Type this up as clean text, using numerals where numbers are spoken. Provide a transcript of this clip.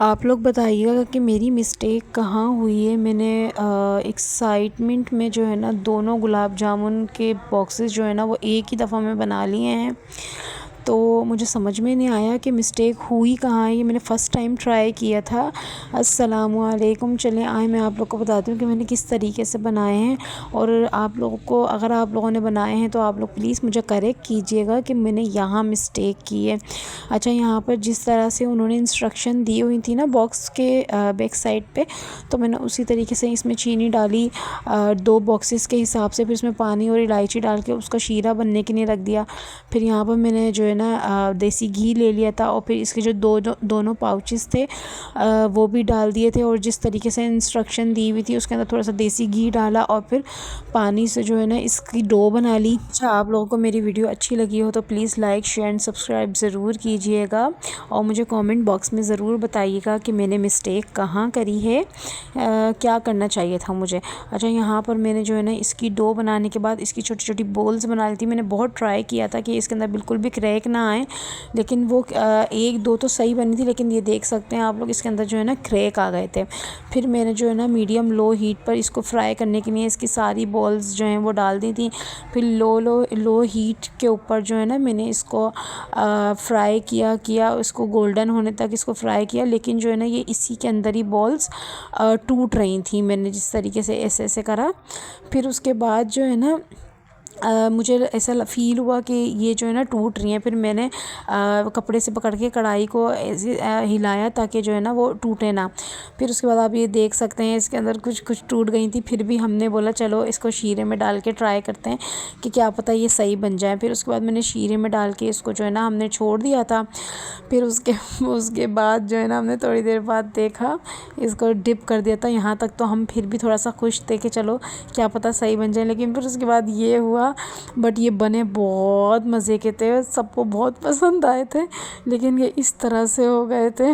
आप लोग बताइएगा कि मेरी मिस्टेक कहाँ हुई है। मैंने एक्साइटमेंट में जो है ना दोनों गुलाब जामुन के बॉक्सेस जो है ना वो एक ही दफ़ा में बना लिए हैं। तो मुझे समझ में नहीं आया कि मिस्टेक हुई कहाँ है। ये मैंने फ़र्स्ट टाइम ट्राई किया था। अस्सलामुअलैकुम। चलें आए मैं आप लोग को बताती हूँ कि मैंने किस तरीके से बनाए हैं। और आप लोगों को, अगर आप लोगों ने बनाए हैं तो आप लोग प्लीज़ मुझे करेक्ट कीजिएगा कि मैंने यहाँ मिस्टेक की है। अच्छा, यहाँ पर जिस तरह से उन्होंने इंस्ट्रक्शन दी हुई थी ना बॉक्स के बैक साइड पे, तो मैंने उसी तरीके से इसमें चीनी डाली 2 बॉक्सेस के हिसाब से, फिर इसमें पानी और इलायची डाल के उसका शीरा बनने के लिए रख दिया। फिर यहाँ पर मैंने जो है ना देसी घी ले लिया था और फिर इसके जो दोनों पाउचेस थे वो भी डाल दिए थे। और जिस तरीके से इंस्ट्रक्शन दी हुई थी उसके अंदर थोड़ा सा देसी घी डाला और फिर पानी से जो है ना इसकी डो बना ली। अच्छा, आप लोगों को मेरी वीडियो अच्छी लगी हो तो please like share and subscribe ज़रूर कीजिएगा और मुझे कमेंट बॉक्स में ज़रूर बताइएगा कि मैंने मिस्टेक कहाँ करी है, क्या करना चाहिए था मुझे। अच्छा, यहाँ पर मैंने जो है ना इसकी डो बनाने के बाद इसकी छोटी छोटी बॉल्स बना ली थी। मैंने बहुत ट्राई किया था कि इसके अंदर बिल्कुल भी क्रैक ना आए, लेकिन वो 1-2 तो सही बनी थी, लेकिन ये देख सकते हैं आप लोग इसके अंदर जो है ना क्रैक आ गए थे। फिर मैंने जो है ना मीडियम लो हीट पर इसको फ्राई करने के लिए इसकी सारी बॉल्स जो हैं वो डाल दी थी। फिर लो हीट के ऊपर जो है ना मैंने इसको फ्राई किया इसको गोल्डन होने तक इसको फ्राई किया। लेकिन जो है ना ये इसी के अंदर ही बॉल्स टूट रही थी, मैंने जिस तरीके से ऐसे करा। फिर उसके बाद जो है ना मुझे ऐसा फ़ील हुआ कि ये जो है ना टूट रही हैं। फिर मैंने कपड़े से पकड़ के कढ़ाई को ऐसे हिलाया ताकि जो है ना वो टूटे ना। फिर उसके बाद आप ये देख सकते हैं इसके अंदर कुछ टूट गई थी। फिर भी हमने बोला चलो इसको शीरे में डाल के ट्राई करते हैं कि क्या पता ये सही बन जाए। फिर उसके बाद मैंने शीरे में डाल के इसको जो है ना हमने छोड़ दिया था। फिर उसके बाद जो है ना हमने थोड़ी देर बाद देखा, इसको डिप कर दिया था। यहाँ तक तो हम फिर भी थोड़ा सा खुश थे कि चलो क्या पता सही बन जाए। लेकिन फिर उसके बाद ये हुआ। बट ये बने बहुत मज़े के थे, सबको बहुत पसंद आए थे, लेकिन ये इस तरह से हो गए थे।